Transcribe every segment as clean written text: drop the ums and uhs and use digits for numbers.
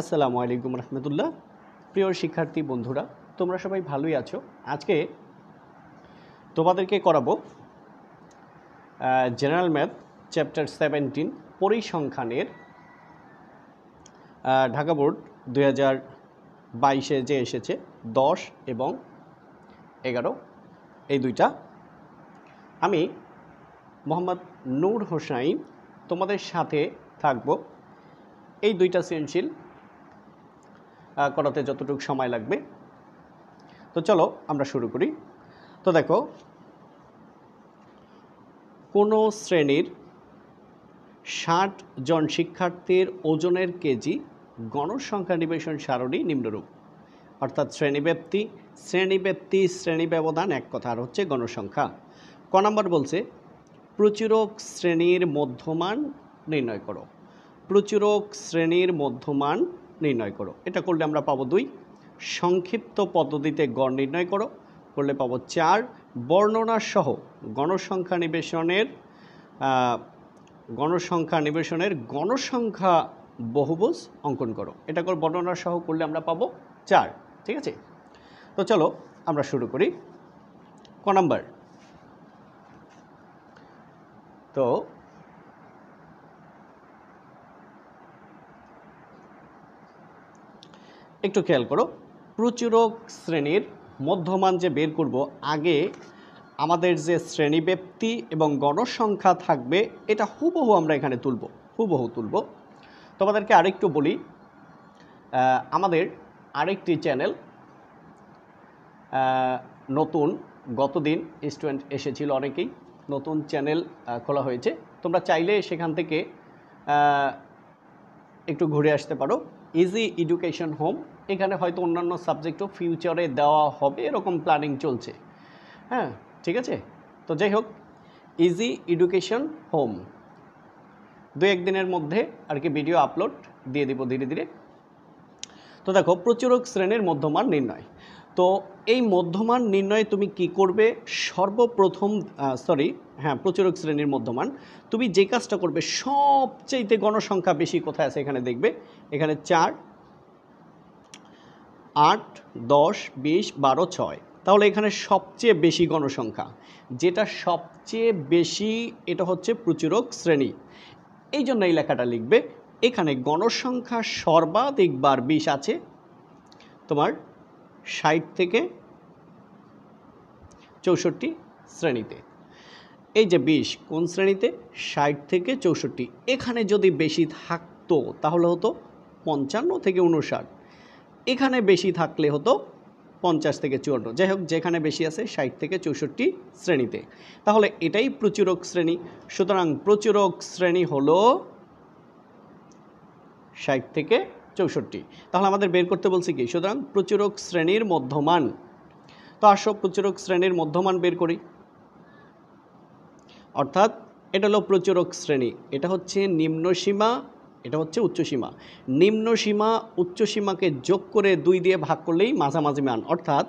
আসসালামু আলাইকুম রহমতুল্লাহ। প্রিয় শিক্ষার্থী বন্ধুরা, তোমরা সবাই ভালোই আছো। আজকে তোমাদেরকে করাবো জেনারেল ম্যাথ চ্যাপ্টার 17 পরিসংখ্যানের ঢাকা বোর্ড 2022-এ যে এসেছে 10 এবং 11 এই দুইটা। আমি মোহাম্মদ নূর হোসাইন তোমাদের সাথে থাকবো এই দুইটা সৃজনশীল করাতে যতটুকু সময় লাগবে। তো চলো আমরা শুরু করি। তো দেখো, কোনো শ্রেণীর 60 জন শিক্ষার্থীর ওজনের কেজি গণসংখ্যা নিবেশন সারণী নিম্নরূপ। অর্থাৎ শ্রেণী ব্যবধান এক কথা, আর হচ্ছে গণসংখ্যা। ক নম্বর বলছে প্রচুরক শ্রেণীর মধ্যমান নির্ণয় করো। প্রচুরক শ্রেণীর মধ্যমান নির্ণয় করো, এটা করলে আমরা পাবো 2। সংক্ষিপ্ত পদ্ধতিতে গড় নির্ণয় করো, করলে পাবো 4। বর্ণনা সহ গণসংখ্যা নিবেশনের গণসংখ্যা বহুভুজ অঙ্কন করো, এটা করে বর্ণনা সহ করলে আমরা পাবো 4। ঠিক আছে, তো চলো আমরা শুরু করি। ক নাম্বার, তো একটু খেয়াল করো, প্রচুরক শ্রেণীর মধ্যমান যে বের করব, আগে আমাদের যে শ্রেণীব্যাপ্তি এবং গণসংখ্যা থাকবে এটা হুবহু আমরা এখানে হুবহু তুলব। তোমাদেরকে আরেকটু বলি, আমাদের আরেকটি চ্যানেল নতুন, গতদিন স্টুডেন্ট এসেছিল অনেকেই, নতুন চ্যানেল খোলা হয়েছে। তোমরা চাইলে সেখান থেকে একটু ঘুরে আসতে পারো। ইজি এডুকেশন হোম, এখানে হয়তো অন্যান্য সাবজেক্টও ফিউচারে দেওয়া হবে এরকম প্ল্যানিং চলছে। হ্যাঁ, ঠিক আছে। তো যাই হোক, ইজি এডুকেশন হোম 2-1 দিনের মধ্যে আর কি ভিডিও আপলোড দিয়ে দিব ধীরে ধীরে। তো দেখো, প্রচুরক শ্রেণীর মধ্যমান নির্ণয়। তো এই মধ্যমান নির্ণয়ে তুমি কি করবে? সর্বপ্রথম প্রচুরক শ্রেণীর মধ্যমান তুমি যে কাজটা করবে, সবচেয়ে গণসংখ্যা বেশি কোথায় আছে এখানে দেখবে। এখানে 4, 8, 10, 20, 12, 6। তাহলে এখানে সবচেয়ে বেশি গণসংখ্যা, যেটা সবচেয়ে বেশি এটা হচ্ছে প্রচুরক শ্রেণী। এই জন্য এই লেখাটা লিখবে। এখানে গণসংখ্যা সর্বাধিকবার 20 আছে তোমার 60 থেকে 64 শ্রেণীতে। এই যে 20 কোন শ্রেণীতে? 60 থেকে 64। এখানে যদি বেশি থাকতো তাহলে হতো 55 থেকে 59। এখানে বেশি থাকলে হতো 50 থেকে 54। যাই হোক, যেখানে বেশি আছে 60 থেকে 64 শ্রেণীতে। তাহলে এটাই প্রচুরক শ্রেণী। সুতরাং প্রচুরক শ্রেণী হলো 60 থেকে 64। তাহলে আমাদের বের করতে বলছি কি? সুতরাং প্রচুরক শ্রেণীর মধ্যমান। তো আসো প্রচুরক শ্রেণীর মধ্যমান বের করি। অর্থাৎ এটা হলো প্রচুরক শ্রেণী, এটা হচ্ছে নিম্নসীমা, এটা হচ্ছে উচ্চসীমা। নিম্নসীমা উচ্চসীমাকে যোগ করে 2 দিয়ে ভাগ করলেই মাঝামাঝি মান। অর্থাৎ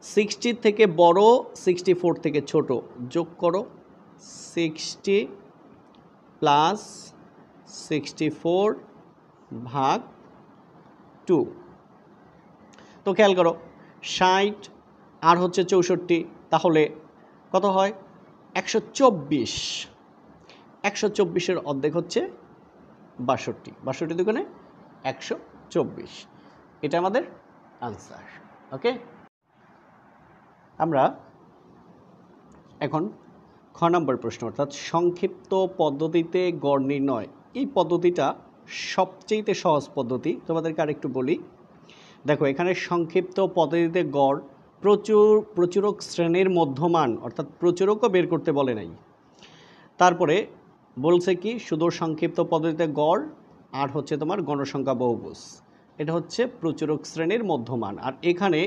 60 থেকে বড়, 64 থেকে ছোট, যোগ করো 60 প্লাস 64 ভাগ 2। তো খেয়াল করো, 60 আর হচ্ছে 64, তাহলে কত হয়? 124। 124-এর অর্ধেক হচ্ছে 62। 62 দুগুণে 124। এটা আমাদের আনসার। ওকে, আমরা এখন খ নম্বর প্রশ্ন, অর্থাৎ সংক্ষিপ্ত পদ্ধতিতে গড় নির্ণয়। এই পদ্ধতিটা সবচেয়ে সহজ পদ্ধতি। তোমাদেরকে আরেকটু বলি, দেখো এখানে সংক্ষিপ্ত পদ্ধতিতে গড়, প্রচুরক শ্রেণীর মধ্যমান, অর্থাৎ প্রচুরকও বের করতে বলে নাই। তারপরে বলছে কি, শুধু সংক্ষিপ্ত পদ্ধতিতে গড় আর হচ্ছে তোমার গণসংখ্যা বহুভুজ। এটা হচ্ছে প্রচুরক শ্রেণীর মধ্যমান। আর এখানে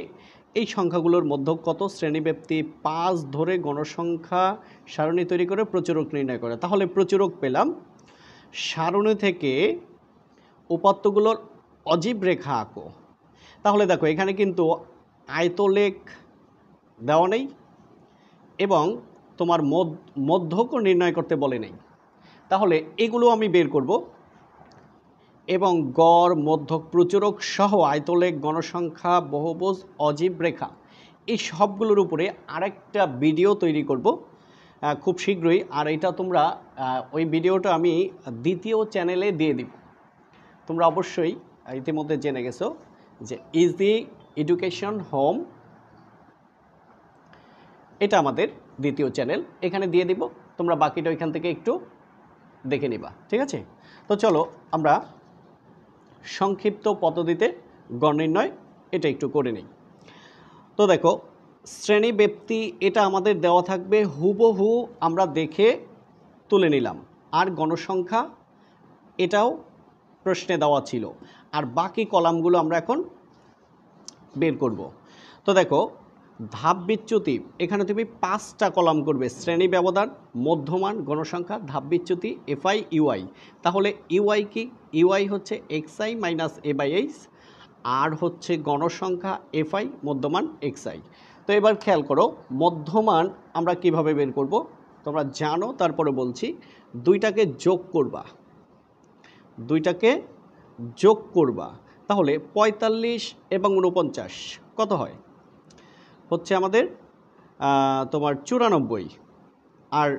এই সংখ্যাগুলোর মধ্যে কত শ্রেণীব্যাপ্তি 5 ধরে গণসংখ্যা সারণী তৈরি করে প্রচুরক নির্ণয় করে। তাহলে প্রচুরক পেলাম, সারণী থেকে উপাত্তগুলোর অজীব রেখা আঁকো। তাহলে দেখো এখানে কিন্তু আয়তলেখ দেওয়া নেই এবং তোমার মধ্যকও নির্ণয় করতে বলে নেই। তাহলে এগুলো আমি বের করব। এবং গড়, মধ্যক, প্রচুরক সহ আয়তলেখ, গণসংখ্যা, বহুভুজ, অজীব রেখা, এই সবগুলোর উপরে আরেকটা ভিডিও তৈরি করব খুব শীঘ্রই। আর এটা তোমরা ওই ভিডিওটা আমি দ্বিতীয় চ্যানেলে দিয়ে দিব। তোমরা অবশ্যই ইতিমধ্যে জেনে গেছো যে ইজি এডুকেশন হোম, এটা আমাদের দ্বিতীয় চ্যানেল, এখানে দিয়ে দিব। তোমরা বাকিটা ওইখান থেকে একটু দেখে নিবা, ঠিক আছে? তো চলো আমরা সংক্ষিপ্ত পদ্ধতিতে গড় নির্ণয় এটা একটু করে নিই। তো দেখো, শ্রেণী ব্যক্তি এটা আমাদের দেওয়া থাকবে, হুবহু আমরা দেখে তুলে নিলাম। আর গণসংখ্যা এটাও প্রশ্নে দেওয়া ছিল। আর বাকি কলামগুলো আমরা এখন বের করব। তো দেখো, ধাপ বিচ্যুতি, এখানে তুমি 5টা কলাম করবে, শ্রেণী ব্যবধান, মধ্যমান, গণসংখ্যা, ধাপ বিচ্যুতি, এফআই, ইউআই। তাহলে ইউআই কি? ইউআই হচ্ছে XI minus A by H, আর হচ্ছে গণসংখ্যা এফআই, মধ্যমান এক্সআই। তো এবার খেয়াল করো, মধ্যমান আমরা কিভাবে বের করব তোমরা জানো, তারপরে বলছি। দুইটাকে যোগ করবা, দুইটাকে যোগ করবা, তাহলে 45 এবং 49 কত হয়? হচ্ছে আমাদের তোমার 94। আর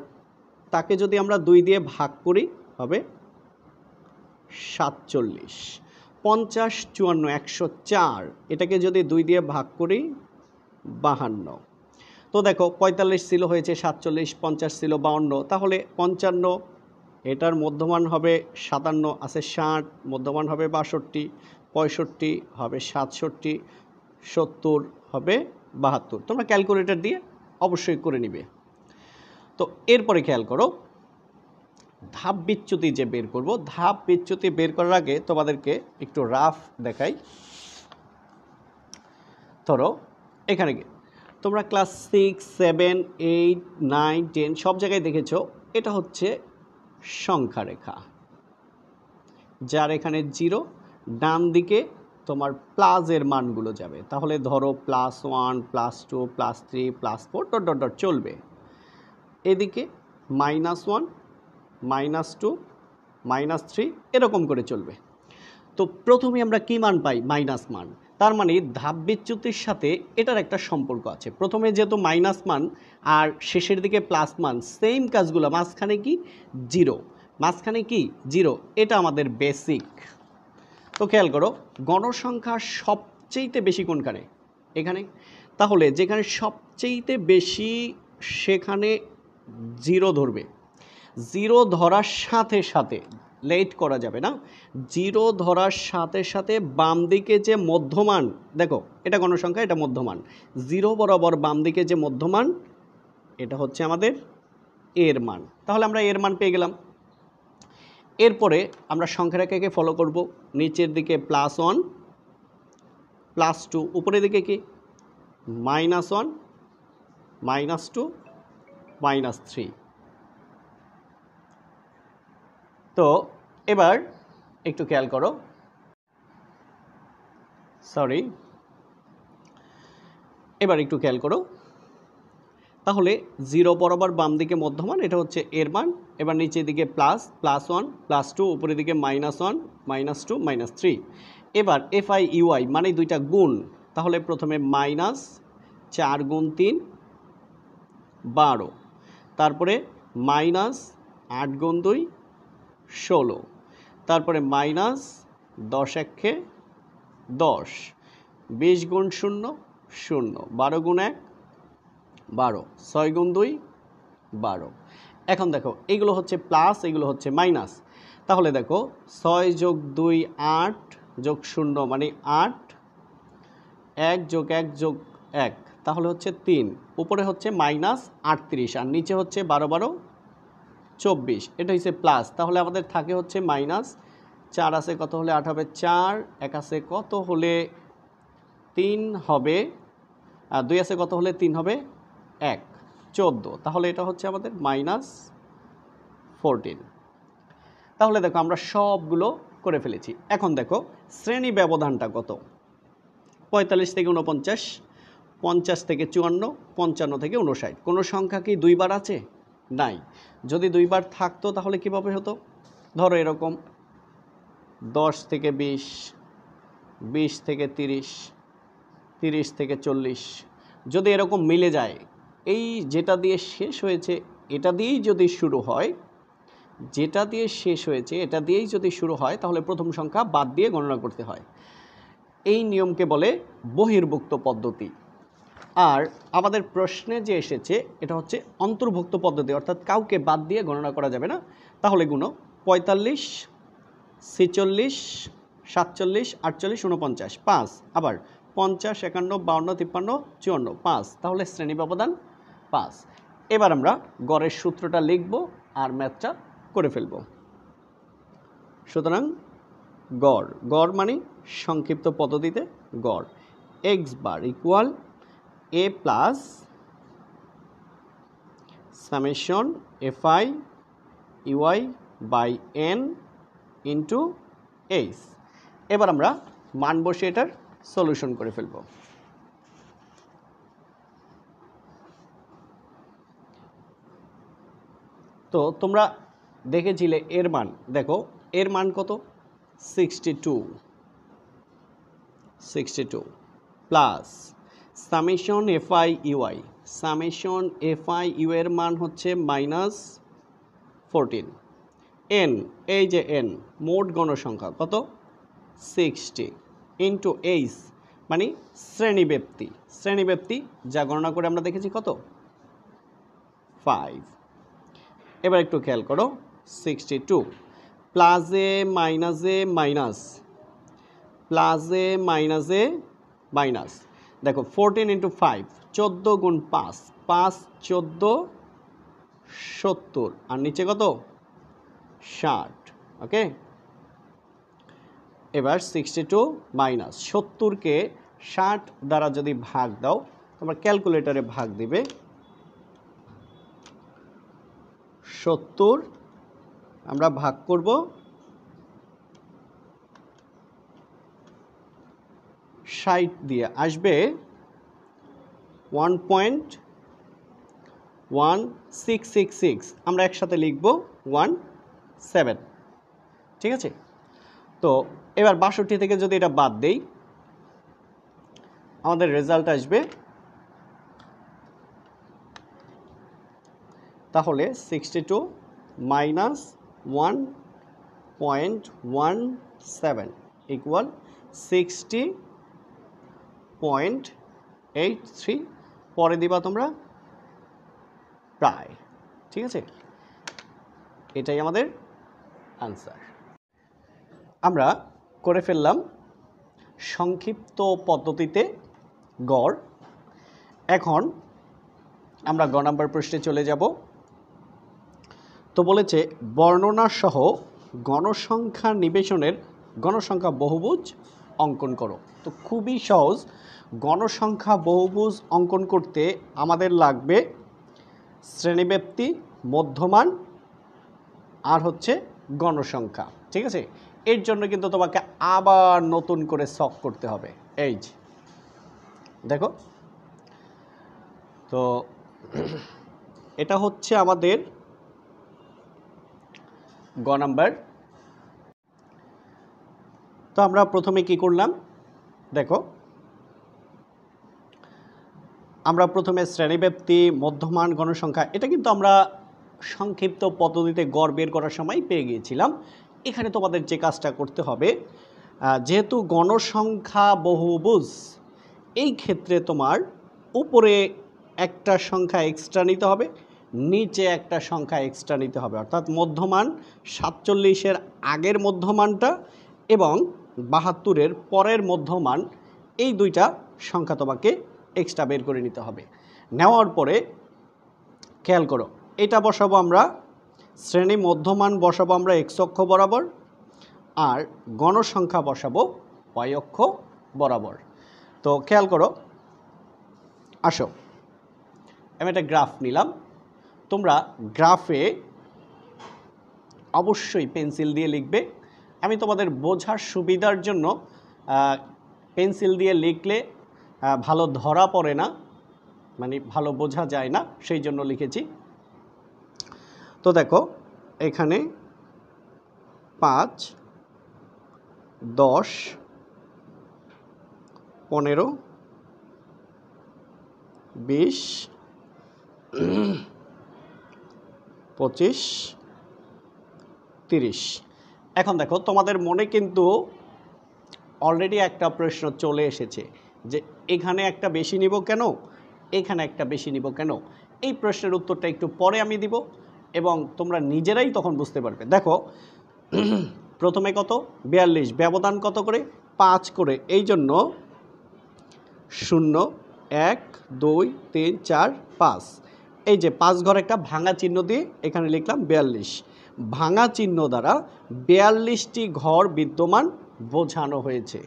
তাকে যদি আমরা 2 দিয়ে ভাগ করি হবে 47। 50, 54, 104, এটাকে যদি 2 দিয়ে ভাগ করি 52। তো দেখো, 45 ছিল হয়েছে 47, 50 ছিল 52, তাহলে 55, এটার মধ্যমান হবে 57, আছে 60, মধ্যমান হবে 62, 65 হবে 67, 70 হবে 72। তোমরা ক্যালকুলেটর দিয়ে অবশ্যই করে নিবে। তো এরপরে খেয়াল করো, ধাপ বিচ্যুতি যে বের করব, ধাপ বিচ্যুতি বের করার আগে তোমাদেরকে একটু রাফ দেখাই। ধরো এখানে তোমরা ক্লাস 6, 7, 8, 9, 10 সব জায়গায় দেখেছো, এটা হচ্ছে সংখ্যা রেখা, যার এখানে 0, ডান দিকে তোমার প্লাসের মানগুলো যাবে। তাহলে ধরো +1, +2, +3, +4 ডট ডট ডট চলবে। এদিকে -1, -2, -3 এরকম করে চলবে। তো প্রথমে আমরা কি মান পাই? মাইনাস মান। তার মানে ধাপ বিচ্যুতির সাথে এটার একটা সম্পর্ক আছে। প্রথমে যেহেতু মাইনাস মান আর শেষের দিকে প্লাস মান, সেম কাজগুলো, মাঝখানে কি? 0, মাঝখানে কি? 0, এটা আমাদের বেসিক। তো খেয়াল করো, গণসংখ্যা সবচেয়ে বেশি কোনখানে? এখানে। তাহলে যেখানে সবচেয়ে বেশি সেখানে 0 ধরবে। 0 ধরার সাথে সাথে লেট করা যাবে না, 0 ধরার সাথে সাথে বাম দিকে যে মধ্যমান, দেখো এটা গণসংখ্যা, এটা মধ্যমান, 0 বরাবর বাম দিকে যে মধ্যমান, এটা হচ্ছে আমাদের এর মান। তাহলে আমরা এর মান পেয়ে গেলাম। এরপরে আমরা সংখ্যা রেখাকে ফলো করব, নিচের দিকে +1, +2, উপরের দিকে কি? -1, -2, -3। তো এবার একটু খেয়াল করো, এবার একটু খেয়াল করো, তাহলে 0 বরাবর বাম দিকে মধ্যমান, এটা হচ্ছে এর মান। এবার নিচের দিকে +1, +2, উপরের দিকে -1, -2, -3। এবার এফআই ইউআই মানে দুইটা গুণ, তাহলে প্রথমে -4 গুণ 3 12, তারপরে -8 গুণ 2 16, তারপরে -10 একে 10, 20 গুণ 0 0, 12 গুণ 1 12, 6 গুণ 2 12। এখন দেখো, এগুলো হচ্ছে প্লাস, এগুলো হচ্ছে মাইনাস। তাহলে দেখো 6 যোগ 2 8 যোগ 0 মানে 8, 1 যোগ 1 যোগ 1 তাহলে হচ্ছে 3, উপরে হচ্ছে -38 আর নিচে হচ্ছে 12 12 24, এটা হচ্ছে প্লাস। তাহলে আমাদের থাকে হচ্ছে -4 আছে কত হলে 8 হবে 4, 1 আছে কত হলে 3 হবে, আর 2 আছে কত হলে 3 হবে 1, 14। তাহলে এটা হচ্ছে আমাদের -14। তাহলে দেখো আমরা সবগুলো করে ফেলেছি। এখন দেখো শ্রেণী ব্যবধানটা কত? 45 থেকে 49, 50 থেকে 54, 55 থেকে 59। কোনো সংখ্যা কি 2 বার আছে? নাই। যদি 2 বার থাকতো তাহলে কিভাবে হতো? ধরো এরকম 10 থেকে 20, 20 থেকে 30, 30 থেকে 40। যদি এরকম মিলে যায়, এই যেটা দিয়ে শেষ হয়েছে এটা দিয়েই যদি শুরু হয়, যেটা দিয়ে শেষ হয়েছে এটা দিয়েই যদি শুরু হয়, তাহলে প্রথম সংখ্যা বাদ দিয়ে গণনা করতে হয়। এই নিয়মকে বলে বহির্ভুক্ত পদ্ধতি। আর আমাদের প্রশ্নে যে এসেছে এটা হচ্ছে অন্তর্ভুক্ত পদ্ধতি, অর্থাৎ কাউকে বাদ দিয়ে গণনা করা যাবে না। তাহলে গুণ 45, 46, 47, 48, 49, 5। আবার 50, 51, 52, 53, 54, 5। তাহলে শ্রেণী ব্যবধান 5। এবার আমরা গড়ের সূত্রটা লিখব আর ম্যাথটা করে ফেলব। সুতরাং গড়, গড় মানে সংক্ষিপ্ত পদ্ধতিতে গড়, X bar equal A plus summation F I U I by N into H. এবার আমরা মান বসে এটার সলিউশন করে ফেলব। তো তোমরা দেখেছিলে এর মান, দেখো এর মান কত, 62 plus summation F I U I, summation F I U এর মান হচ্ছে -14, এন, এই যে এন মোট গণসংখ্যা কত 60 ইন্টু এইচ মানে শ্রেণীব্যাপ্তি, শ্রেণীব্যাপ্তি যা গণনা করে আমরা দেখেছি কত 5। এবার একটু খেয়াল করো, 62 প্লাসে মাইনাসে মাইনাস, প্লাসে মাইনাসে মাইনাস, দেখো 14 ইন্টু 5, 14 গুণ 5, 5 14 70, আর নিচে কত 60। ওকে, এবার 62 মাইনাস 70কে 60 দ্বারা যদি ভাগ দাও, তোমরা ক্যালকুলেটরে ভাগ দিবে 70 আমরা ভাগ করব 60 দিয়ে, আসবে 1.1666, আমরা একসাথে লিখব 17। ঠিক আছে, তো এবার 62 থেকে যদি এটা বাদ দেই, আমাদের রেজাল্ট আসবে তাহলে 62 মাইনাস 1.17 ইকুয়াল 60.83, পরে দিবা তোমরা প্রায়। ঠিক আছে, এটাই আমাদের আনসার। আমরা করে ফেললাম সংক্ষিপ্ত পদ্ধতিতে গড়। এখন আমরা গ নাম্বার প্রশ্নে চলে যাব। তো বলেছে বর্ণনা সহ গণসংখ্যা নিবেশনের গণসংখ্যা বহুভুজ অঙ্কন করো। তো খুবই সহজ, গণসংখ্যা বহুভুজ অঙ্কন করতে আমাদের লাগবে শ্রেণীব্যাপ্তি, মধ্যমান আর হচ্ছে গণসংখ্যা। ঠিক আছে, এর জন্য কিন্তু তোমাকে আবার নতুন করে সলভ করতে হবে। এই যে দেখো, তো এটা হচ্ছে আমাদের গ নাম্বার। তো আমরা প্রথমে কি করলাম দেখো, আমরা প্রথমে শ্রেণীব্যাপ্তি, মধ্যমান, গণসংখ্যা এটা কিন্তু আমরা সংক্ষিপ্ত পদ্ধতিতে গড় বের করার সময় পেয়ে গিয়েছিলাম। এখানে তোমাদের যে কাজটা করতে হবে, যেহেতু গণসংখ্যা বহুভুজ, এই ক্ষেত্রে তোমার উপরে একটা সংখ্যা এক্সট্রা নিতে হবে, নিচে একটা সংখ্যা এক্সট্রা নিতে হবে, অর্থাৎ মধ্যমান 47-এর আগের মধ্যমানটা এবং 72-এর পরের মধ্যমান, এই দুইটা সংখ্যা তোমাকে এক্সট্রা বের করে নিতে হবে। নেওয়ার পরে খেয়াল করো, এটা বসাবো আমরা শ্রেণী, মধ্যমান বসাবো আমরা এক্স অক্ষ বরাবর, আর গণসংখ্যা বসাবো ওয়াই অক্ষ বরাবর। তো খেয়াল করো, আসো আমি একটা গ্রাফ নিলাম। তোমরা গ্রাফে অবশ্যই পেন্সিল দিয়ে লিখবে। আমি তোমাদের বোঝার সুবিধার জন্য পেন্সিল দিয়ে লিখলে ভালো ধরা পড়ে না, মানে ভালো বোঝা যায় না, সেই জন্য লিখেছি। তো দেখো এখানে 5, 10, 15, 20, 25, 30। এখন দেখো তোমাদের মনে কিন্তু অলরেডি একটা প্রশ্ন চলে এসেছে যে এখানে একটা বেশি নিব কেন, এখানে একটা বেশি নিব কেন। এই প্রশ্নের উত্তরটা একটু পরে আমি দিব এবং তোমরা নিজেরাই তখন বুঝতে পারবে। দেখো প্রথমে কত 42, ব্যবধান কত করে 5 করে, এই জন্য 0, 1, 2, 3, 4, 5, এই যে 5 ঘর একটা ভাঙা চিহ্ন দিয়ে এখানে লিখলাম 42। ভাঙা চিহ্ন দ্বারা 42টি ঘর বিদ্যমান বোঝানো হয়েছে।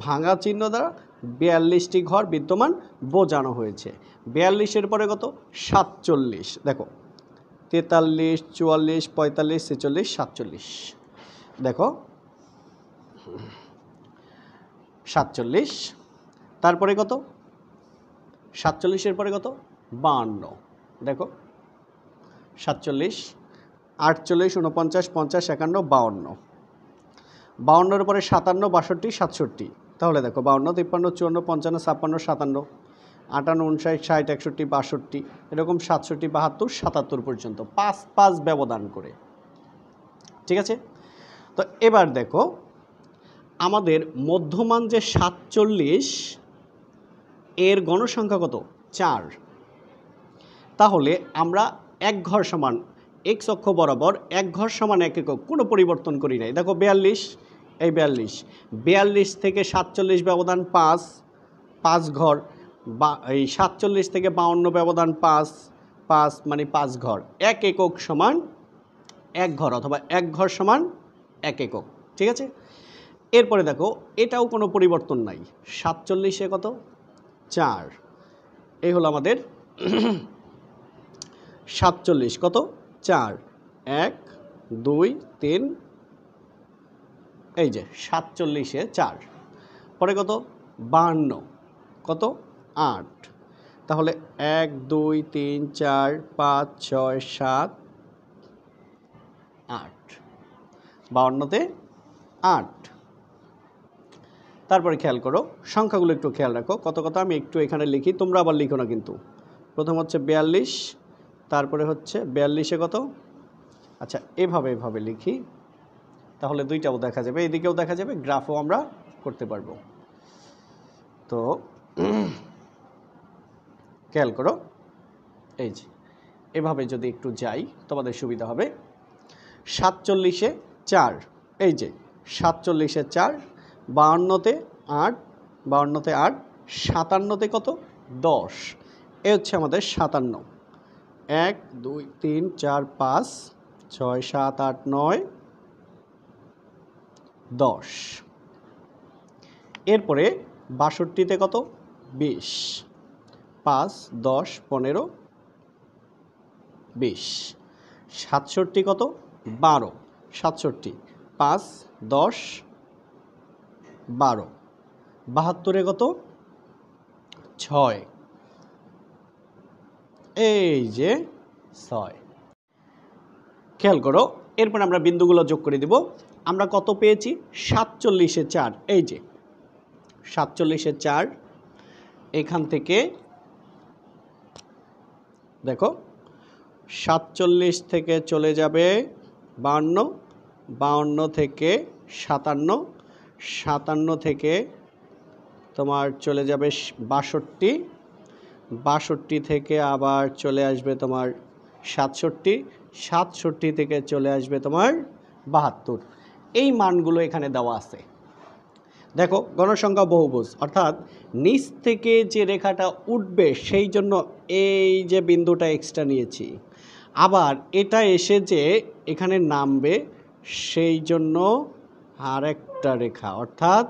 ভাঙা চিহ্ন দ্বারা 42টি ঘর বিদ্যমান বোঝানো হয়েছে। 42-এর পরে কত 47, দেখো 43, 44, 45, 46, 47, দেখো 47, তারপরে কত 47-এর পরে কত 52, দেখো 47, 48, 49, 50, 51, 52, 52-এর পরে 57, 62, 67, তাহলে দেখো 52, 53, 54, 55, 56, 57, 58, 59, 60, 61, 62, এরকম 67, 72, 77 পর্যন্ত 5 ব্যবধান করে। ঠিক আছে, তো এবার দেখো আমাদের মধ্যমান যে 47 এর গণসংখ্যা কত 4, তাহলে আমরা এক ঘর সমান এক্স অক্ষ বরাবর এক ঘর সমান 1 একক কোনো পরিবর্তন করি নাই। দেখো 42, এই 42 থেকে 47 ব্যবধান 5 ঘর, বা এই 47 থেকে 52 ব্যবধান 5 মানে 5 ঘর, 1 একক সমান 1 ঘর অথবা 1 ঘর সমান 1 একক। ঠিক আছে, এরপরে দেখো এটাও কোনো পরিবর্তন নাই, 47-এ কত 4, এই হলো আমাদের 47 কত 4, 1, 2, 3, এই যে 47-এ 4, পরে কত 52, কত 8, তাহলে 1, 2, 3, 4, 5, 6, 7, 8, 52-তে 8। তারপরে খেয়াল করো সংখ্যাগুলো একটু খেয়াল রাখো, কত কত আমি একটু এখানে লিখি, তোমরা আবার লিখো না কিন্তু। প্রথম হচ্ছে 42, তারপরে হচ্ছে 42-এ কত, আচ্ছা এভাবে লিখি, তাহলে দুইটাও দেখা যাবে, এদিকেও দেখা যাবে, গ্রাফও আমরা করতে পারবো। তো খেয়াল করো, এই যে এভাবে যদি একটু যাই তোমাদের সুবিধা হবে। 47-এ 4, এই যে 47-এ 4, 52-তে 8, 52-তে 8, 57-তে কত 10, এ হচ্ছে আমাদের 57। 1, 2, 3, 4, 5, 6, 7, 8, 9, 10। এরপরে 62-তে কত 20, 5, 10, 15, 20। 67 কত 12, 67, 5, 10, 12। 72-এ কত 6, এই যে 6। খেয়াল করো এরপর আমরা বিন্দুগুলো যোগ করে দিব। আমরা কত পেয়েছি 47-এ 4, এই যে 47-এ 4, এখান থেকে দেখো 47 থেকে চলে যাবে 52, 52 থেকে 57, 57 থেকে তোমার চলে যাবে 62, 62 থেকে আবার চলে আসবে তোমার 67, 67 থেকে চলে আসবে তোমার 72। এই মানগুলো এখানে দেওয়া আছে। দেখো গণসংখ্যা বহুভুজ, অর্থাৎ নিচ থেকে যে রেখাটা উঠবে সেই জন্য এই যে বিন্দুটা এক্সট্রা নিয়েছি, আবার এটা এসে যে এখানে নামবে সেই জন্য আরেকটা রেখা, অর্থাৎ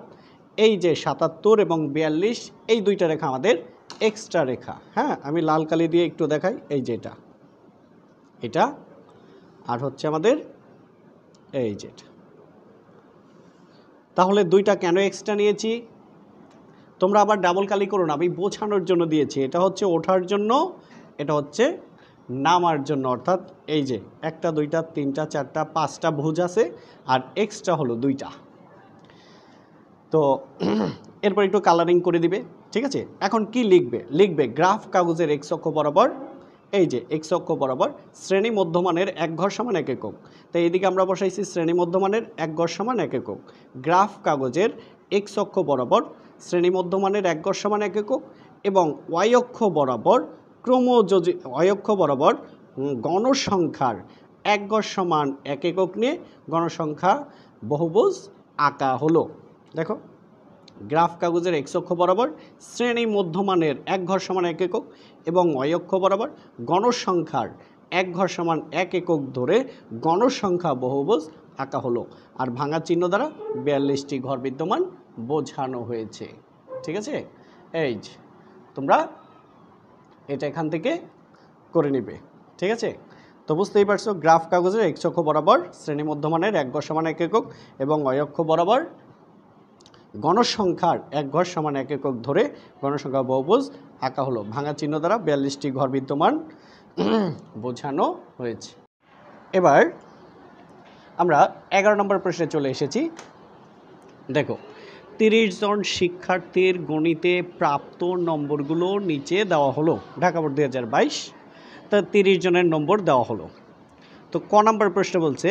এই যে 77 এবং 42, এই দুইটা রেখা আমাদের এক্সট্রা রেখা। হ্যাঁ, আমি লাল কালি দিয়ে একটু দেখাই, এই যে এটা আর হচ্ছে আমাদের এই যেটা। তাহলে দুইটা কেন এক্সট্রা নিয়েছি তোমরা আবার ডাবল কালি করো না, আমি বোঝানোর জন্য দিয়েছি। এটা হচ্ছে ওঠার জন্য, এটা হচ্ছে নামার জন্য, অর্থাৎ এই যে 1, 2, 3, 4, 5টা ভুজ আছে আর এক্সট্রা হলো 2টা। তো এরপর একটু কালারিং করে দিবে, ঠিক আছে। এখন কি লিখবে গ্রাফ কাগজের এক্স অক্ষ বরাবর, এই যে এক্স অক্ষ বরাবর শ্রেণী মধ্যমানের 1 ঘর সমান 1 একক। তো এইদিকে আমরা বসাইছি শ্রেণী মধ্যমানের 1 ঘর সমান 1 একক। গ্রাফ কাগজের এক্স অক্ষ বরাবর শ্রেণী মধ্যমানের 1 ঘর সমান 1 একক এবং ওয়াই অক্ষ বরাবর ওয়াই অক্ষ বরাবর গণসংখ্যার 1 ঘর সমান 1 একক নিয়ে গণসংখ্যা বহুভুজ আঁকা হলো। দেখো গ্রাফ কাগজের এক্স অক্ষ বরাবর শ্রেণী মধ্যমানের 1 ঘর সমান 1 একক এবং ওয়াই অক্ষ বরাবর গণসংখ্যার 1 ঘর সমান 1 একক ধরে গণসংখ্যা বহুভুজ আঁকা হলো। আর ভাঙা চিহ্ন দ্বারা 42টি ঘর বিদ্যমান বোঝানো হয়েছে, ঠিক আছে। এই যে তোমরা এটা এখান থেকে করে নিবে, ঠিক আছে। তো বুঝতেই পারছো গ্রাফ কাগজের এক্স অক্ষ বরাবর শ্রেণী মধ্যমানের 1 ঘর সমান 1 একক এবং ওয়াই অক্ষ বরাবর গণসংখ্যার 1 ঘর সমান 1 একক ধরে গণসংখ্যা বহুভুজ আঁকা হলো। ভাঙা চিহ্ন দ্বারা 42টি ঘর বিদ্যমান বোঝানো হয়েছে। এবার আমরা 11 নম্বর প্রশ্নে চলে এসেছি। দেখো 30 জন শিক্ষার্থীর গণিতে প্রাপ্ত নম্বরগুলো নিচে দেওয়া হলো। ঢাকা বোর্ড 2022, তো 30 জনের নম্বর দেওয়া হলো। তো ক নম্বর প্রশ্ন বলছে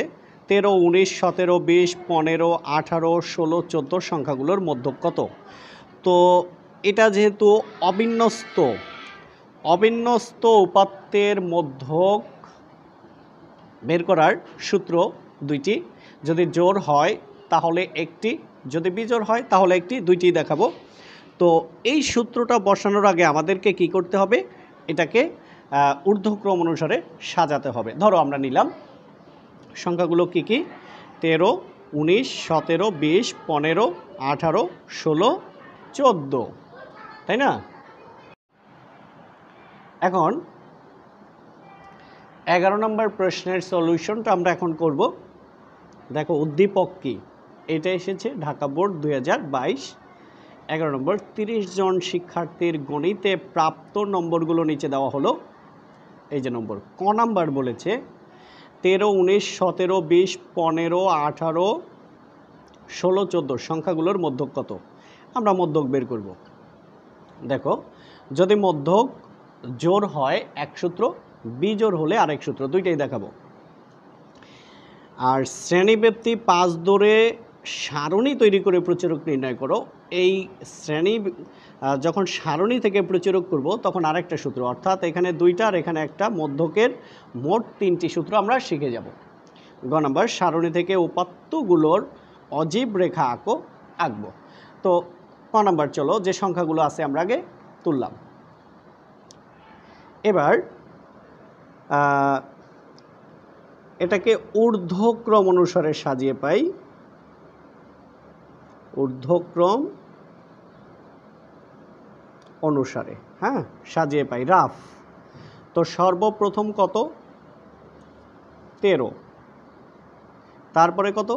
13, 19, 17, 20, 15, 18, 16, 14 সংখ্যাগুলোর মধ্যক কত। তো এটা যেহেতু অবিন্যস্ত উপাত্তের মধ্যক বের করার সূত্র দুইটি, যদি জোড় হয় তাহলে একটি, যদি বিজোড় হয় তাহলে একটি, দুইটি দেখাবো। তো এই সূত্রটা বসানোর আগে আমাদেরকে কি করতে হবে, এটাকে ঊর্ধ্বক্রম অনুসারে সাজাতে হবে। ধরো আমরা নিলাম সংখ্যাগুলো কি কি, 13, 19, 17, 20, 15, 18, 16, 14, তাই না। এখন 11 নম্বর প্রশ্নের সলিউশনটা আমরা এখন করব। দেখো উদ্দীপক কি, এটা এসেছে ঢাকা বোর্ড 2022, 11 নম্বর 30 জন শিক্ষার্থীর গণিতে প্রাপ্ত নম্বরগুলো নিচে দেওয়া হলো। এই যে নম্বর ক নাম্বার বলেছে 13, 19, 17, 20, 15, 18, 16, 14 সংখ্যাগুলোর মধ্যক কত। আমরা মধ্যক বের করব। দেখো যদি মধ্যক জোড় হয় এক সূত্র, বিজোড় হলে আরেক সূত্র, দুইটাই দেখাবো। আর শ্রেণীব্যাপ্তি 5 ধরে সারণী তৈরি করে প্রচারক নির্ণয় করো। এই শ্রেণী যখন সারণী থেকে প্রচারক করব তখন আরেকটা সূত্র, অর্থাৎ এখানে দুইটা আর এখানে একটা, মধ্যকের মোট 3টি সূত্র আমরা শিখে যাব। গ নাম্বার সারণী থেকে উপাত্তগুলোর অজীব রেখা আঁকবো। তো ক নাম্বার চলো, যে সংখ্যাগুলো আছে আমরা আগে তুললাম। এবার এটাকে ঊর্ধ্বক্রম অনুসারে সাজিয়ে পাই, ঊর্ধ্বক্রম অনুসারে, হ্যাঁ সাজিয়ে পাই রাফ। তো সর্বপ্রথম কত, 13, তারপরে কত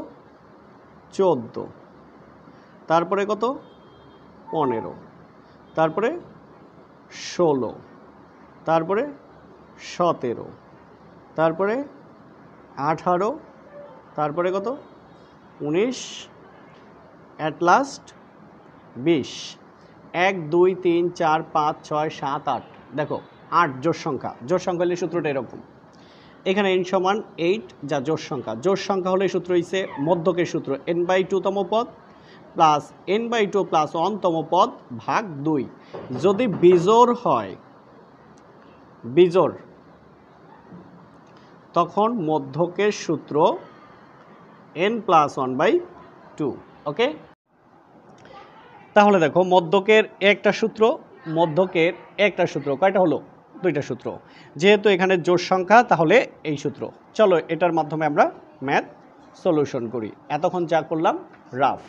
14, তারপরে কত 15, তারপরে 16, তারপরে 17, তারপরে 18, তারপরে কত 19, অ্যাট লাস্ট 20। 1, 2, 3, 4, 5, 6, 7, 8। দেখো 8 জোড় সংখ্যা, জোড় সংখ্যা হলে সূত্রটা এরকম। এখানে n সমান 8, যা জোড় সংখ্যা। জোড় সংখ্যা হলে সূত্র হইছে মধ্যকের সূত্র n/2 তম পদ প্লাস n/2 প্লাস 1 তম পদ ভাগ 2। যদি বিজোড় হয়, বিজোড়, তখন মধ্যকের সূত্র n+1/2। ওকে, তাহলে দেখো মধ্যকের একটা সূত্র, মধ্যকের একটা সূত্র কয়টা হলো, দুইটা সূত্র। যেহেতু এখানে জোড় সংখ্যা তাহলে এই সূত্র। চলো এটার মাধ্যমে আমরা ম্যাথ সলিউশন করি। এতক্ষণ যা করলাম রাফ।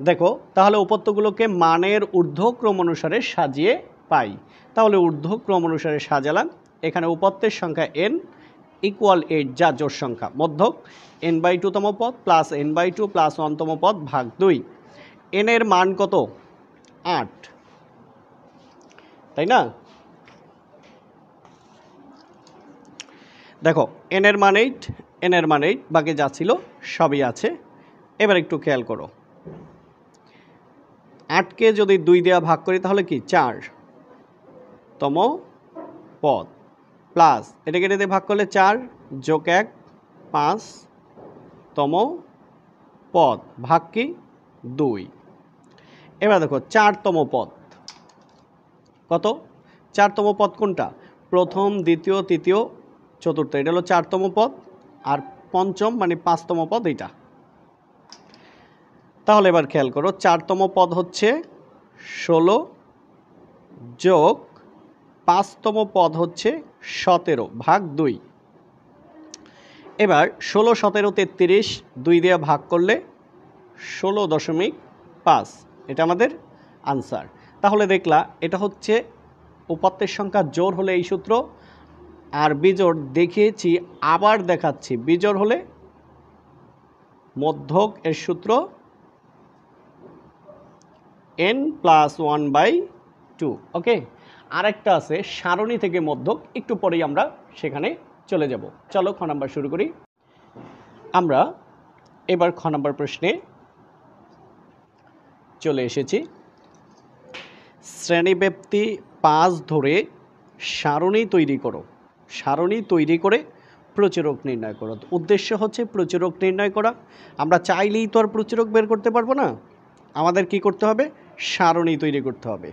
দেখো তাহলে উপাত্তগুলোকে মানের ঊর্ধ্বক্রম অনুসারে সাজিয়ে পাই। তাহলে ঊর্ধ্বক্রম অনুসারে সাজালাম। এখানে উপাত্তের সংখ্যা n = 8, যা জোড় সংখ্যা। মধ্যক n/2 তম পদ প্লাস n/2 প্লাস 1 তম পদ ভাগ 2। n এর মান কত, 8, তাই না। দেখো n এর মান 8, n এর মান 8, বাকি যা ছিল সবই আছে। এবার একটু খেয়াল করো, 8কে যদি 2 দেওয়া ভাগ করি তাহলে কি 4তম পদ, প্লাস এটাকে এটা দিয়ে ভাগ করলে 4 যোগ 1 5তম পদ, ভাগ কি 2। এবার দেখো 4তম পদ কত? 4তম পদ কোনটা? প্রথম, দ্বিতীয়, তৃতীয়, চতুর্থ, এটা হলো 4তম পদ, আর পঞ্চম মানে 5তম পদ এটা। তাহলে এবার খেয়াল করো, 4তম পদ হচ্ছে 16 যোগ 5তম পদ হচ্ছে 17 ভাগ 2। এবার 16 17 33 2 দিয়ে ভাগ করলে 16.5, এটা আমাদের আনসার। তাহলে দেখলা এটা হচ্ছে উপাত্তের সংখ্যা জোড় হলে এই সূত্র, আর বিজোড় দেখিয়েছি, আবার দেখাচ্ছি। বিজোড় হলে মধ্যক এর সূত্র n+1/2। ওকে, আরেকটা আছে সারণী থেকে মধ্যক, একটু পরেই আমরা সেখানে চলে যাব। চলো খ নাম্বার শুরু করি। আমরা এবার খ নাম্বার প্রশ্নে চলে এসেছি। শ্রেণীব্যাপ্তি 5 ধরে সারণী তৈরি করো। সারণী তৈরি করে প্রচুরক নির্ণয় করো। উদ্দেশ্য হচ্ছে প্রচুরক নির্ণয় করা। আমরা চাইলেই তো আর প্রচুরক বের করতে পারবো না, আমাদের কি করতে হবে? সারণী তৈরি করতে হবে।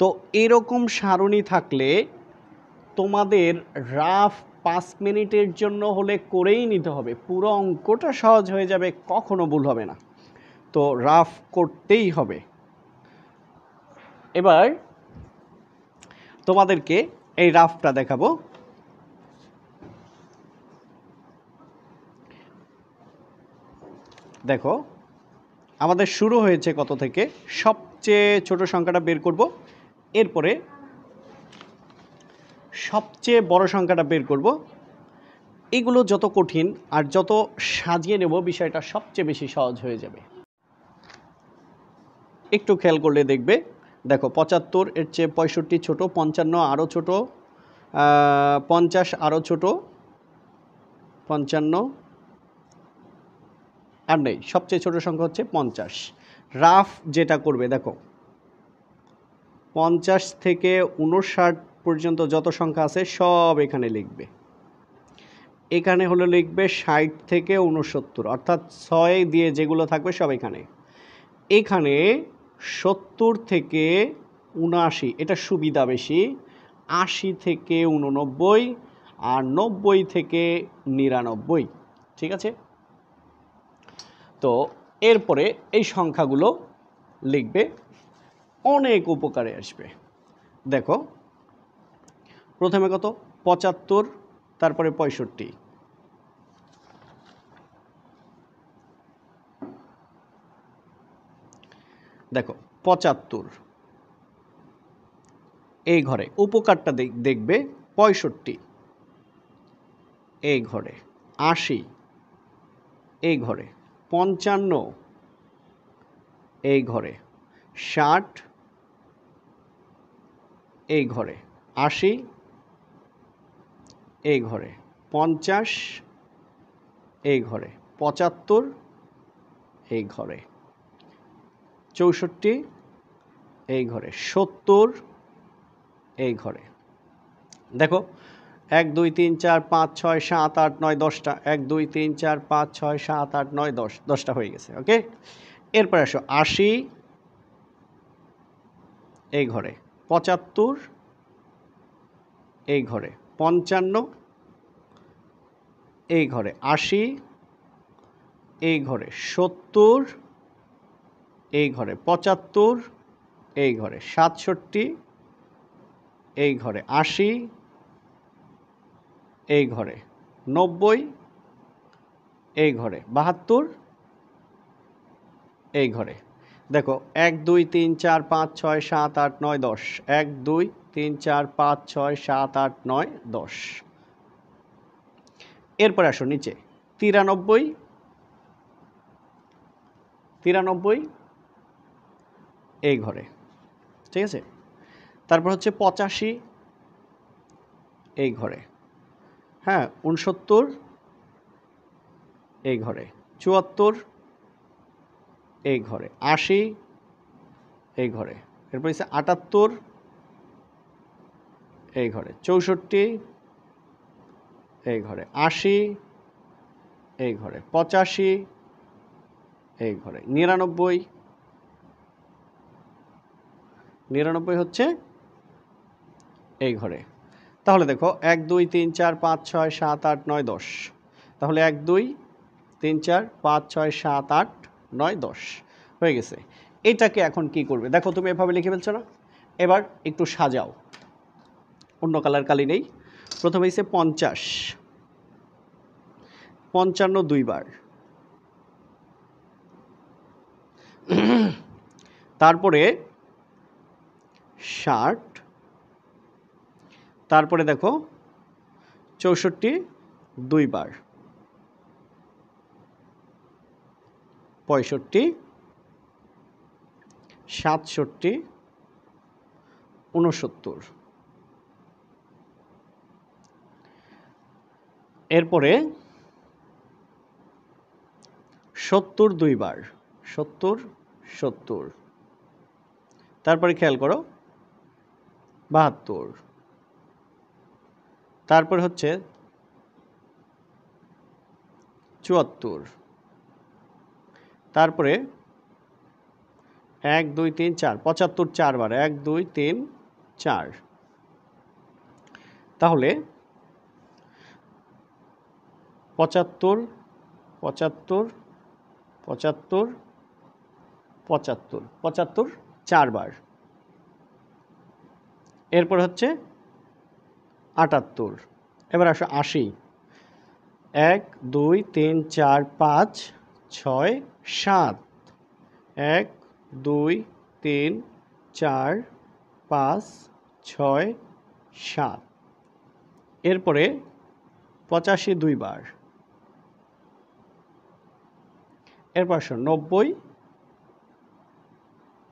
তো এরকম সারণী থাকলে তোমাদের রাফ 5 মিনিটের জন্য হলে করেই নিতে হবে, পুরো অঙ্কটা সহজ হয়ে যাবে, কখনো ভুল হবে না। তো রাফ করতেই হবে। এবার তোমাদেরকে এই রাফটা দেখাবো। দেখো আমাদের শুরু হয়েছে কত থেকে? সবচেয়ে ছোট সংখ্যাটা বের করব, এরপরে সবচেয়ে বড় সংখ্যাটা বের করব। এগুলো যত কঠিন আর যত সাজিয়ে নেব, বিষয়টা সবচেয়ে বেশি সহজ হয়ে যাবে। একটু খেয়াল করলে দেখবে, দেখো 75 এর চেয়ে 65 ছোট, 55 আরও ছোট, 50 আরও ছোট, 55 আর নেই, সবচেয়ে ছোট সংখ্যা হচ্ছে 50। রাফ যেটা করবে দেখো, 50 থেকে 59 পর্যন্ত যত সংখ্যা আছে সব এখানে লিখবে। এখানে হলো লিখবে 60 থেকে 69, অর্থাৎ 6 দিয়ে যেগুলো থাকবে সব এখানে। এখানে 70 থেকে 79, এটা সুবিধা বেশি, 80 থেকে 89 আর 90 থেকে 99, ঠিক আছে? তো এরপরে এই সংখ্যাগুলো লিখবে, অনেক উপকারে আসবে। দেখো প্রথমে কত? 75, তারপরে 65, দেখো 75 এই ঘরে, উপকারটা দেখবে 65 এই ঘরে, 80 এই ঘরে, 55 এই ঘরে, 60 এই ঘরে, 80 এই ঘরে, 50 এই ঘরে, 75 এই ঘরে, 64 এই ঘরে, 70 এই ঘরে। দেখো 1 2 3 4 5 6 7 8 9 10টা, 1 2 3 4 5 6 7 8 9 10, 10টা হয়ে গেছে। ওকে, এরপর আসো 80 এই ঘরে, 75 এই ঘরে, 55 এই ঘরে, 80 এই ঘরে, 70 এই ঘরে, 75 এই ঘরে, 67 এই ঘরে, 80 এই ঘরে, 90 এই ঘরে, 72 এই ঘরে। দেখো 1 2 3 4 5 6 7 8 9 10, 1 2 3 4 5 6 7 8 9 10। এরপর আসো নিচে 93 এই ঘরে, ঠিক আছে? তারপর হচ্ছে 85 এই ঘরে, হ্যাঁ 69 এই ঘরে, 74 এই ঘরে, 80 এই ঘরে, এরপর হচ্ছে ৭৮ এই ঘরে, ৬৪ এই ঘরে, ৮০ এই ঘরে, ৮৫ এই ঘরে, ৯৯ ৯৯ হচ্ছে এই ঘরে। তাহলে দেখো ১ ২ ৩ ৪ ৫ ৬ ৭ ৮ ৯ ১০, তাহলে ১ ২ ৩ ৪ ৫ ৬ ৭ ৮ ৯ ১০ হয়ে গেছে। এটাকে এখন কি করবে দেখো, তুমি এভাবে লিখে ফেলছো না, এবার একটু সাজাও, অন্য কালার কালি নেই। প্রথমে হচ্ছে ৫০, ৫৫ দুইবার, তারপরে ৬০, তারপরে দেখো ৬৪ দুইবার, ৬৫, ৬৭, ৬৯, এরপরে ৭০ দুইবার, ৭০ ৭০, তারপরে খেয়াল করো ৭২, তারপর হচ্ছে ৭৪, তারপরে ১ ২ ৩ ৪ ৭৫ চারবার, ১ ২ ৩ ৪, তাহলে ৭৫ ৭৫ ৭৫ ৭৫ ৭৫ চারবার, এরপর হচ্ছে ৭৮, এবার আসো ৮০, ১ ২ ৩ ৪ ৫ ৬ ৭, ১ ২ ৩ ৪ ৫ ৬ ৭, এরপরে ৮৫ দুইবার, এরপর আসো ৯০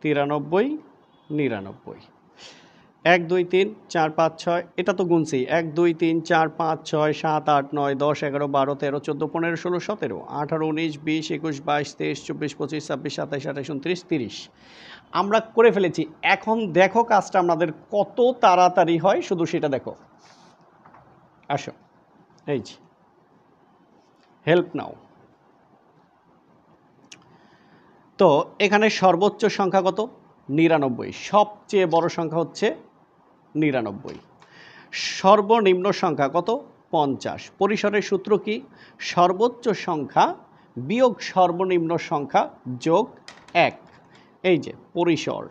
৯৩ ৯৯, ১ ২ ৩ ৪ ৫ ৬, এটা তো গুনছি, ১ ২ ৩ ৪ ৫ ৬ ৭ ৮ ৯ ১০ ১১ ১২ ১৩ ১৪ ১৫ ১৬ ১৭ ১৮ ১৯ ২০ ২১ ২২ ২৩ ২৪ ২৫ ২৬ ২৭ ২৮ ২৯ ৩০ আমরা করে ফেলেছি। এখন দেখো কাজটা আমাদের কত তাড়াতাড়ি হয়, শুধু সেটা দেখো। আসো, এই যে হেল্প নাও। তো এখানে সর্বোচ্চ সংখ্যা কত? ৯৯, সবচেয়ে বড় সংখ্যা হচ্ছে ৯৯। সর্বনিম্ন সংখ্যা কত? ৫০। পরিসরের সূত্র কি? সর্বোচ্চ সংখ্যা বিয়োগ সর্বনিম্ন সংখ্যা যোগ ১। এই যে পরিসর,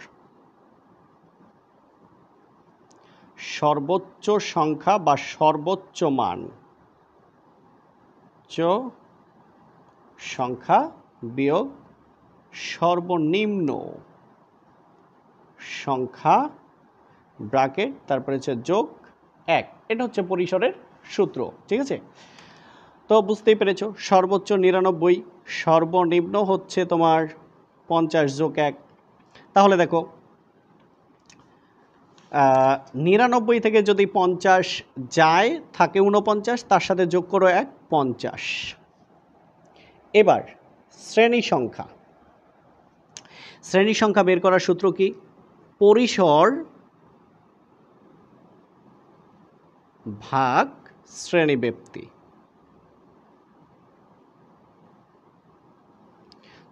সর্বোচ্চ সংখ্যা বা সর্বোচ্চ মান সংখ্যা বিয়োগ সর্বনিম্ন সংখ্যা ব্র্যাকেট তারপরে হচ্ছে যোগ ১। এটা হচ্ছে পরিসরের সূত্র, ঠিক আছে? তো বুঝতেই পেরেছো, সর্বোচ্চ ৯৯, সর্বনিম্ন হচ্ছে তোমার ৫০ যোগ ১। তাহলে দেখো ৯৯ থেকে যদি ৫০ যায় থাকে ৪৯, তার সাথে যোগ করো ১, ৫০। এবার শ্রেণী সংখ্যা, শ্রেণী সংখ্যা বের করার সূত্র কি? পরিসর ভাগ শ্রেণীব্যাপ্তি।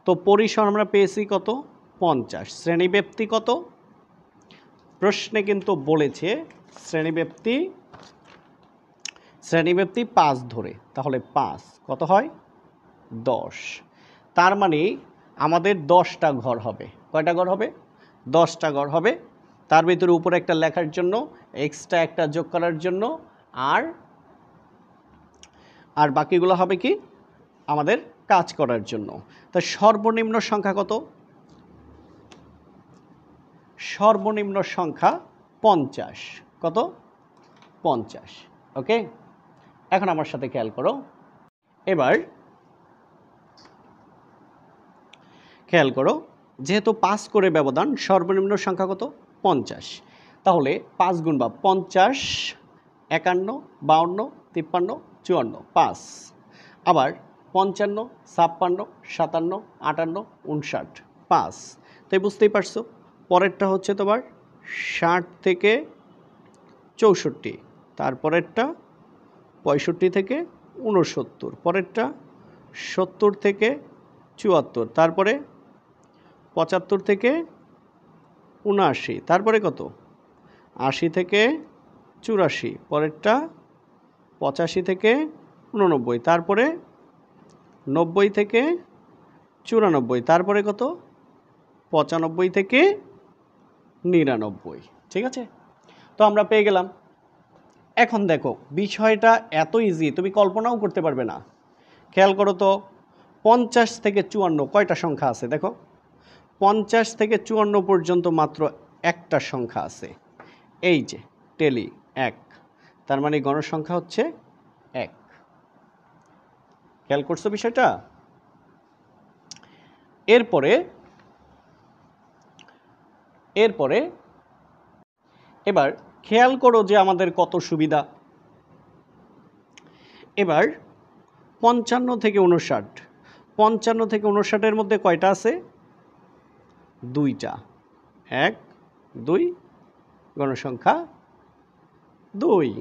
তো পরিসর আমরা পেয়েছি কত? ৫০। শ্রেণীব্যাপ্তি কত? প্রশ্নে কিন্তু বলেছে শ্রেণীব্যাপ্তি ৫ ধরে, তাহলে ৫ কত হয়? ১০। তার মানে আমাদের ১০টা ঘর হবে। কয়টা ঘর হবে? ১০টা ঘর হবে। তার ভিতরে উপরে একটা লেখার জন্য, এক্সট্রা একটা যোগ করার জন্য, আর বাকিগুলো হবে কি আমাদের কাজ করার জন্য। তা সর্বনিম্ন সংখ্যা কত? সর্বনিম্ন সংখ্যা ৫০। কত? ৫০। ওকে, এখন আমার সাথে খেয়াল করো। এবার খেয়াল করো, যেহেতু ৫ করে ব্যবধান, সর্বনিম্ন সংখ্যা কত? ৫০। তাহলে ৫ গুণ বা ৫০, ৫১, ৫২, ৫৩, ৫৪, ৫। আবার ৫৫, ৫৬, ৫৭, ৫৮, ৫৯, ৫। তাই বুঝতেই পারছো পরেরটা হচ্ছে তোমার 60 থেকে 64, তারপরেরটা 65 থেকে 69, পরেরটা 70 থেকে 74, তারপরে 75 থেকে 79, তারপরে কত 80 থেকে 84, পরেরটা 85 থেকে 89, তারপরে 90 থেকে 94, তারপরে কত 95 থেকে 99। ঠিক আছে, তো আমরা পেয়ে গেলাম। এখন দেখো বিষয়টা এত ইজি তুমি কল্পনাও করতে পারবে না। খেয়াল করো তো 50 থেকে 54 কয়টা সংখ্যা আছে দেখো, 50 থেকে 54 পর্যন্ত মাত্র একটা সংখ্যা আছে, এই যে টেলি 1, তার মানে গণসংখ্যা হচ্ছে 1। খেয়াল করছো বিষয়টা? এরপরে এবার খেয়াল করো যে আমাদের কত সুবিধা। এবার 55 থেকে 59, 55 থেকে 59-এর মধ্যে কয়টা আছে? দুইটা, 1 2, গণসংখ্যা 2।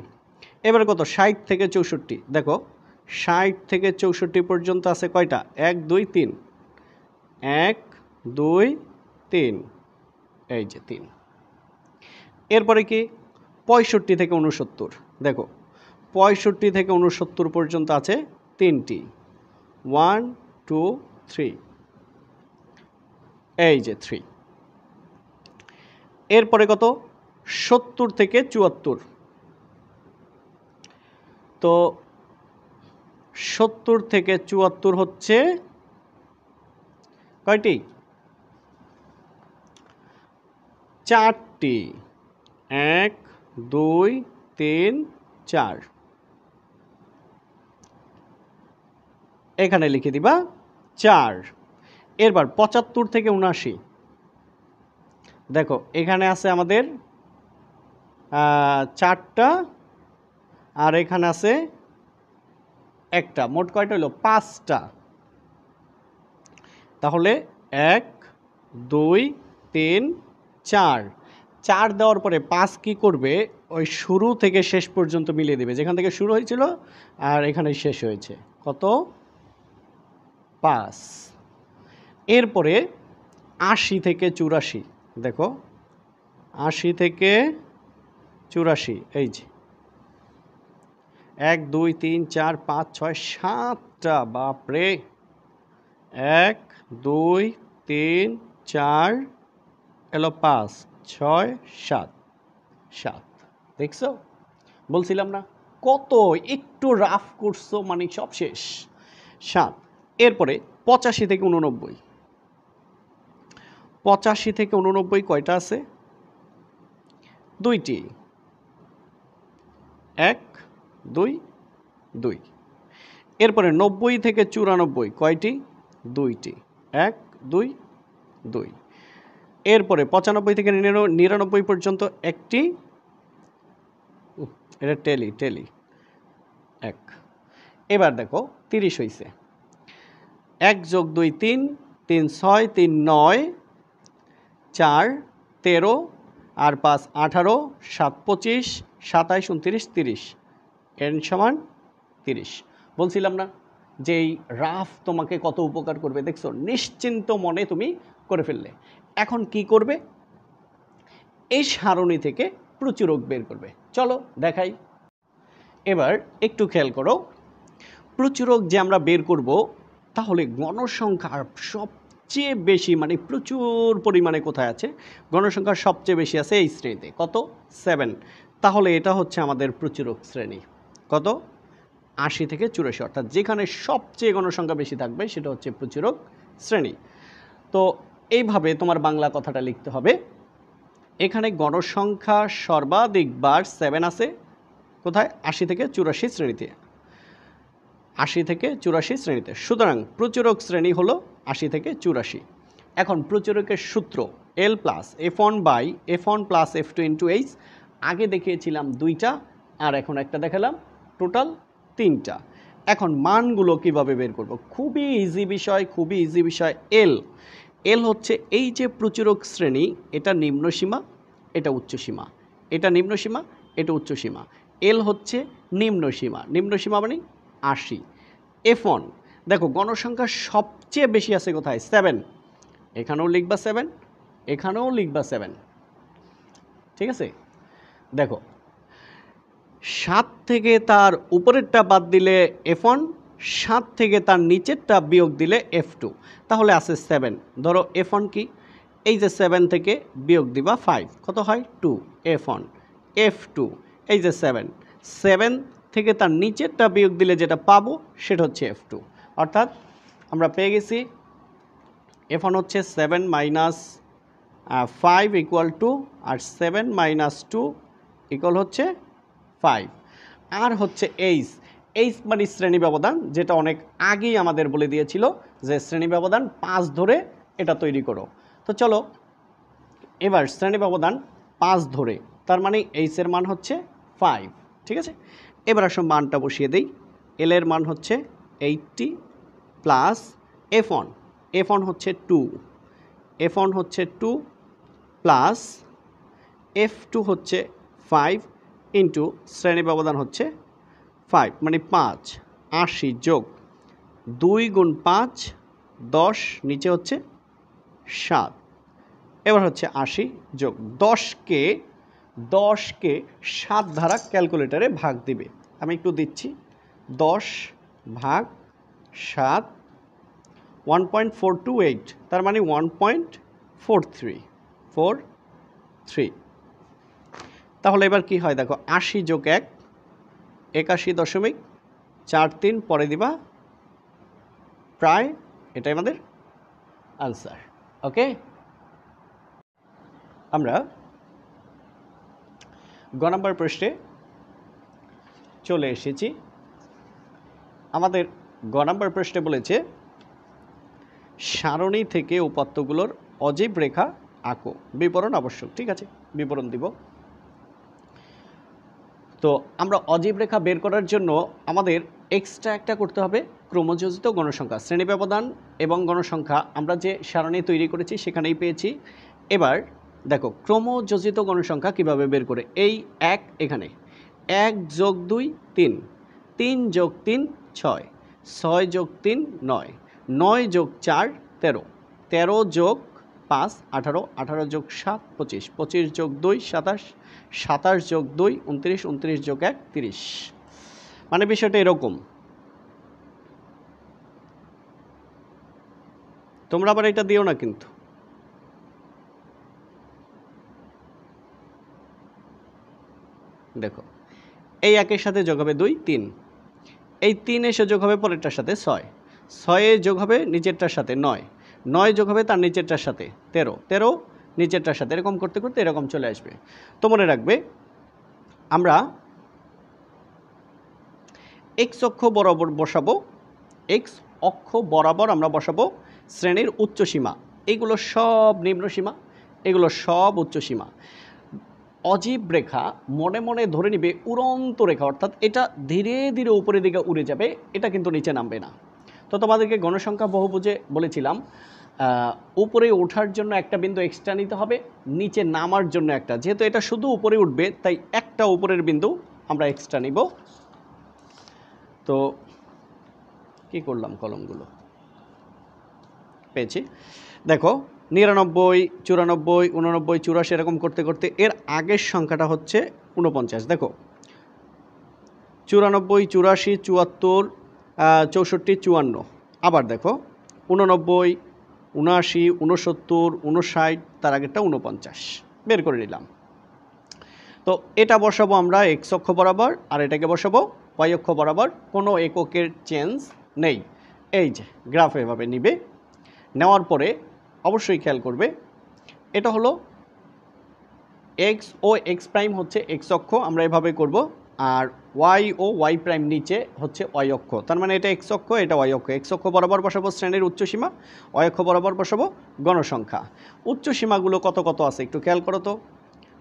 এবার কত 60 থেকে 64, দেখো 60 থেকে 64 পর্যন্ত আছে কয়টা? 1 2 3, 1 2 3, এই যে 3। এরপরে কি 65 থেকে 69, দেখো 65 থেকে 69 পর্যন্ত আছে 3টি, 1 2 3, এই যে 3। এরপরে কত 70 থেকে 74, তো 70 থেকে 74 হচ্ছে কয়টি? 4টি, 1 2 3 4, এখানে লিখে দিবা 4। এরপর 75 থেকে 79, দেখো এখানে আছে আমাদের 4টা আর এখানে আছে একটা, মোট কয়টা হলো 5টা। তাহলে 1 2 3 4, 4 দেওয়ার পরে 5 কি করবে? ওই শুরু থেকে শেষ পর্যন্ত মিলিয়ে দেবে, যেখান থেকে শুরু হয়েছিল আর এখানে শেষ হয়েছে, কত 5। এরপরে 80 থেকে 84, দেখো 80 থেকে 84, এই যে 1 2 3 4 5 6 7টা, বাপরে 1 2 3 4 এলো 5 6 7 7, দেখছো বলছিলাম না কত একটু রাফ করছো মানে সব শেষ 7। এরপরে 85 থেকে 89, 85 থেকে 89 কয়টা আছে? দুইটি, 1 2 2। এরপরে 90 থেকে 94 কয়টি? দুইটি, 1 2 2। এরপরে 95 থেকে 99 পর্যন্ত একটি, এটা টেলি 1। এবার দেখো 30 হয়েছে, 1 যোগ 2 3, 3 6, 3 9, 4 13 আর 5 18, 7 25, 27 29 30, n সমান 30। বলছিলাম না যে এই রাফ তোমাকে কত উপকার করবে, দেখছো নিশ্চিন্ত মনে তুমি করে ফেললে। এখন কি করবে? এই সারণী থেকে প্রচুরক বের করবে, চলো দেখাই। এবার একটু খেয়াল করো, প্রচুরক যে আমরা বের করব, তাহলে গণসংখ্যার সবচেয়ে বেশি মানে প্রচুর পরিমাণে কোথায় আছে? গণসংখ্যার সবচেয়ে বেশি আছে এই শ্রেণীতে, কত 7। তাহলে এটা হচ্ছে আমাদের প্রচুরক শ্রেণী, কত 80 থেকে 84, অর্থাৎ যেখানে সবচেয়ে গণসংখ্যা বেশি থাকবে সেটা হচ্ছে প্রচুরক শ্রেণী। তো এইভাবে তোমার বাংলা কথাটা লিখতে হবে। এখানে গণসংখ্যা সর্বাধিকবার 7 আছে কোথায়? 80 থেকে 84 শ্রেণীতে, 80 থেকে 84 শ্রেণীতে। সুতরাং প্রচুরক শ্রেণী হলো 80 থেকে 84। এখন প্রচুরকের সূত্র L plus F1 by F1 plus F2 into H, আগে দেখিয়েছিলাম 2টা আর এখন একটা দেখালাম, টোটাল 3টা। এখন মানগুলো কিভাবে বের করব? খুবই ইজি বিষয়, খুবই ইজি বিষয়। L এল হচ্ছে এই যে প্রচুরক শ্রেণী, এটা নিম্নসীমা, এটা উচ্চসীমা, এটা নিম্নসীমা, এটা উচ্চসীমা। এল হচ্ছে নিম্নসীমা, নিম্নসীমা মানে 80। F1 দেখো গণসংখ্যা সবচেয়ে বেশি আছে কোথায়? 7। এখানেও লিখবা 7, এখানেও লিখবা 7, ঠিক আছে। দেখো 7 থেকে তার উপরেরটা বাদ দিলে F1, 7 থেকে তার নিচেরটা বিয়োগ দিলে F2, তাহলে আছে 7। ধরো F1 কি? এই যে 7 থেকে বিয়োগ দিবা 5, কত হয়? 2। F1 F2 এই যে 7, 7 থেকে তার নিচেরটা বিয়োগ দিলে যেটা পাবো সেটা হচ্ছে F2। অর্থাৎ আমরা পেয়ে গেছি F1 হচ্ছে 7 মাইনাস 5 ইকুয়াল টু, আর 7 মাইনাস 2 ইকুয়াল হচ্ছে 5। আর হচ্ছে এইচ মানে শ্রেণী ব্যবধান, যেটা অনেক আগেই আমাদের বলে দিয়েছিল যে শ্রেণী ব্যবধান 5 ধরে এটা তৈরি করো। তো চলো এবার শ্রেণী ব্যবধান 5 ধরে, তার মানে এইচের মান হচ্ছে 5, ঠিক আছে। এবার আসলে মানটা বসিয়ে দেই। এল এর মান হচ্ছে 80 প্লাস F1 হচ্ছে 2, F1 হচ্ছে 2 প্লাস F2 হচ্ছে 5 ইন্টু শ্রেণী ব্যবধান হচ্ছে 5 মানে 5, 80 যোগ 2 গুণ 5 10, নিচে হচ্ছে 7। এবার হচ্ছে 80 যোগ 10কে 7 দ্বারা ক্যালকুলেটরে ভাগ দিবে। আমি একটু দিচ্ছি, 10 ভাগ 7 1.428, তার মানে 1.43। তাহলে এবার কি হয় দেখো, 80 যোগ 1 81.43, পরে দিবা প্রায়, এটাই আমাদের আনসার। ওকে, আমরা গ নম্বর প্রশ্নে চলে এসেছি। আমাদের গ নম্বর প্রশ্নে বলেছে সারণী থেকে উপাত্তগুলোর অজীব রেখা আঁকো, বিবরণ আবশ্যক। ঠিক আছে, বিবরণ দিব। তো আমরা অজীব রেখা বের করার জন্য আমাদের এক্সট্রা একটা করতে হবে ক্রমযোজিত গণসংখ্যা। শ্রেণী ব্যবধান এবং গণসংখ্যা আমরা যে সারণী তৈরি করেছি সেখানেই পেয়েছি। এবার দেখো ক্রমযোজিত গণসংখ্যা কিভাবে বের করে। এই 1 এখানে 1 যোগ 2 3, 3 যোগ 3 6, 6 যোগ 3 9, 9 যোগ 4 13, 13 যোগ 5 18, 18 যোগ 7 25, 25 যোগ 2 27, 27 যোগ 2 29, 29 যোগ 1 30। মানে বিষয়টা এরকম। তোমরা আবার এটা দিও না কিন্তু। দেখো এই 1-এর সাথে যোগ হবে 2 3, এই 3 এসে যোগ হবে পরেরটার সাথে 6, 6 যোগ হবে নিচেরটার সাথে 9, 9 যোগ হবে তার নিচেরটার সাথে 13, 13 নিচেরটার সাথে, এরকম করতে করতে এরকম চলে আসবে। তো মনে রাখবে আমরা এক্স অক্ষ বরাবর বসাবো, এক্স অক্ষ বরাবর আমরা বসাবো শ্রেণীর উচ্চ সীমা। এগুলো সব নিম্ন সীমা, এগুলো সব উচ্চ সীমা। অজীব রেখা মনে মনে ধরে নিবে উড়ন্ত রেখা, অর্থাৎ এটা ধীরে ধীরে উপরের দিকে উড়ে যাবে, এটা কিন্তু নিচে নামবে না। তো তোমাদেরকে গণসংখ্যা বহুভুজে বলেছিলাম উপরে ওঠার জন্য একটা বিন্দু এক্সট্রা নিতে হবে, নিচে নামার জন্য একটা। যেহেতু এটা শুধু উপরে উঠবে তাই একটা উপরের বিন্দু আমরা এক্সট্রা নিব। তো কি করলাম, কলমগুলো পেয়েছি। দেখো 99 94 89 84 এরকম করতে করতে এর আগের সংখ্যাটা হচ্ছে 49। দেখো 94 84 74 64 54, আবার দেখো 89 79 69 59, তার আগেরটা 49 বের করে নিলাম। তো এটা বসাবো আমরা এক্স অক্ষ বরাবর, আর এটাকে বসাবো ওয়াই অক্ষ বরাবর, কোনো এককের চেঞ্জ নেই। এই যে গ্রাফ এভাবে নিবে, নেওয়ার পরে অবশ্যই খেয়াল করবে এটা হলো এক্স ও এক্স প্রাইম হচ্ছে এক্স অক্ষ, আমরা এভাবে করব, আর ওয়াই ও ওয়াই প্রাইম নিচে হচ্ছে ওয়াই অক্ষ। তার মানে এটা এক্স অক্ষ, এটা ওয়াই অক্ষ। এক্স অক্ষ বরাবর বসাবো শ্রেণীর উচ্চ সীমা, ওয়াই অক্ষ বরাবর বসাবো গণসংখ্যা। উচ্চ সীমাগুলো কত কত আছে একটু খেয়াল করো তো।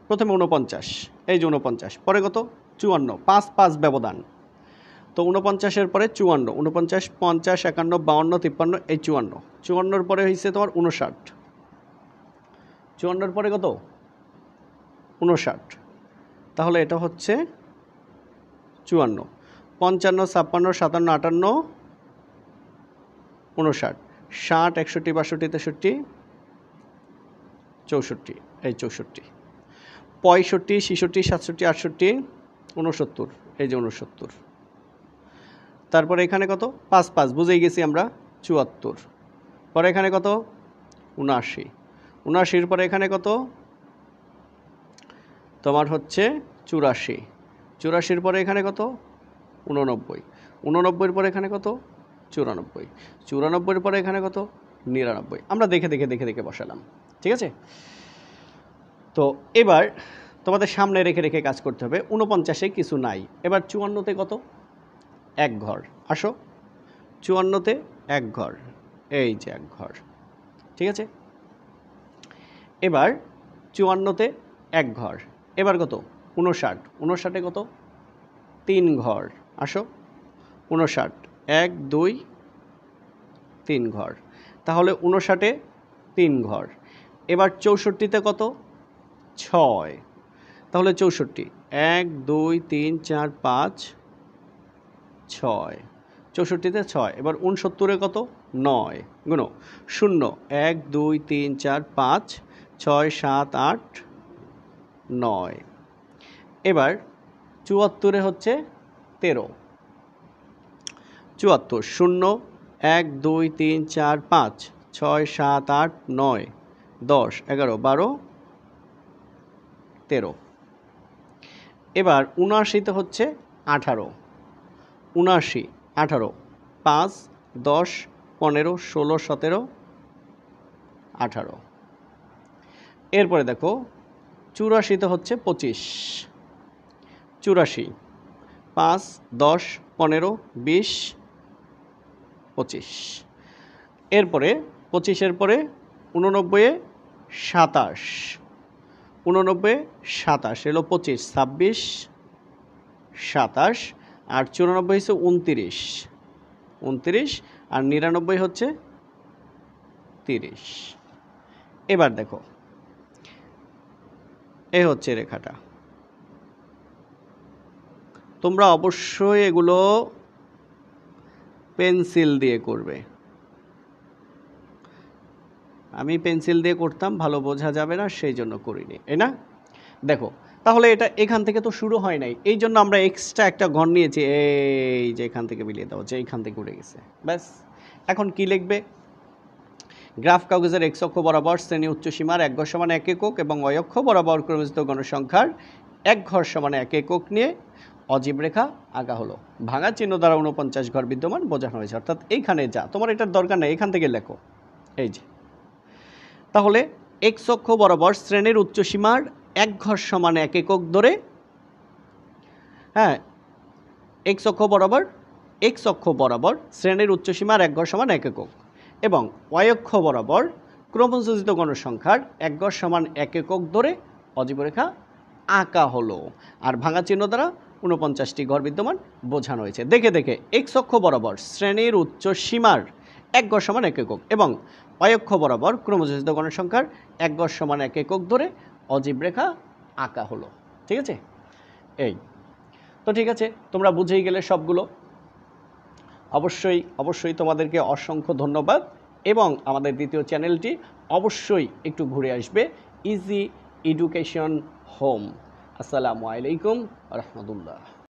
প্রথমে 49, এই যে 49, পরে কত 54, 5 5 ব্যবধান। তো 49-এর পরে 54, 49, 50, 51, 52, 53, এই 54, 54-র পরে হয়েছে তোমার 59, 54-র পরে কত 59, তাহলে এটা হচ্ছে 54, 55, 56, 57, 58, 59, 60, 61, 62, 63, 64, এই 64, 65, 66, 67, 68, 69, এই যে 69, তারপরে এখানে কত 5 5 বুঝেই গেছি আমরা 74, পরে এখানে কত 79, 79-র পরে এখানে কত তোমার হচ্ছে 84, 84-র পরে এখানে কত 89, 89-এর পরে এখানে কত 94, 94-এর পরে এখানে কত 99, আমরা দেখে দেখে বসালাম, ঠিক আছে। তো এবার তোমাদের সামনে রেখে রেখে কাজ করতে হবে। 49-এ কিছু নাই, এবার 54-তে কত 1 ঘর, আসো 54-তে 1 ঘর, এই যে 1 ঘর, ঠিক আছে। এবার 54-তে 1 ঘর, এবার কত 59, 59-এ কত 3 ঘর, আসো 59, 1 2 3 ঘর, তাহলে 59-এ 3 ঘর। এবার 64-তে কত 6, তাহলে 64, 1 2 3 4 5 6, 64-তে 6। এবার 69-এ কত 9, গুণ 0 1 2 3 4 5 6 7 8 9। এবার 74-এ হচ্ছে 13, 74 0 1 2 3 4 5 6 7 8 9 10 11 12 13। এবার 79-তে হচ্ছে 18, 79 18 5 10 15 16 17 18। এরপরে দেখো 84-তে হচ্ছে 25, 84 5 10 15 20 25। এরপরে 25-এর পরে 89-এ 27, 89-এ 27 এলো 25 26 27, আর 94 হচ্ছে 29 29, আর 99 হচ্ছে 30। এবার দেখো এই হচ্ছে রেখাটা, তোমরা অবশ্যই এগুলো পেন্সিল দিয়ে করবে। আমি পেন্সিল দিয়ে করতাম, ভালো বোঝা যাবে না সেই জন্য করিনি, এই না। দেখো তাহলে এটা এখান থেকে তো শুরু হয় নাই, এই জন্য আমরা এক্সট্রা একটা ঘর নিয়েছি, এই যে এখান থেকে মিলিয়ে দাও, যে এইখান থেকে উঠে গেছে, ব্যাস। এখন কি লিখবে, গ্রাফ কাগজের এক্স অক্ষ বরাবর শ্রেণী উচ্চ সীমার 1 ঘর সমান 1 একক এবং y অক্ষ বরাবর ক্রমজিত গণসংখ্যার 1 ঘর সমান 1 একক নিয়ে অজীব রেখা আঁকা হলো। ভাঙা চিহ্ন দ্বারা 49 ঘর বিদ্যমান বোঝানো হয়েছে, অর্থাৎ এইখানে যা, তোমার এটার দরকার নেই, এখান থেকে লেখো, এই যে। তাহলে এক্স অক্ষ বরাবর শ্রেণীর উচ্চ সীমার 1 ঘর সমান 1 একক ধরে, হ্যাঁ এক্স অক্ষ বরাবর শ্রেণীর উচ্চ সীমার 1 ঘর সমান 1 একক এবং y অক্ষ বরাবর ক্রমযোজিত গণসংখ্যার 1 ঘর সমান 1 একক ধরে অজীব রেখা আঁকা হলো। আর ভাঙা চিহ্ন দ্বারা 49টি ঘর বিদ্যমান বোঝানো হয়েছে। দেখে দেখে এক্স অক্ষ বরাবর শ্রেণীর উচ্চ সীমার 1 ঘর সমান 1 একক এবং y অক্ষ বরাবর ক্রমযোজিত গণসংখ্যার 1 ঘর সমান 1 একক ধরে অজীব রেখা আঁকা হলো, ঠিক আছে। এই তো ঠিক আছে, তোমরা বুঝেই গেলে সবগুলো। অবশ্যই তোমাদেরকে অসংখ্য ধন্যবাদ, এবং আমাদের দ্বিতীয় চ্যানেলটি অবশ্যই একটু ঘুরে আসবে, ইজি এডুকেশন হোম। আসসালামু আলাইকুম ওয়া রাহমাতুল্লাহ।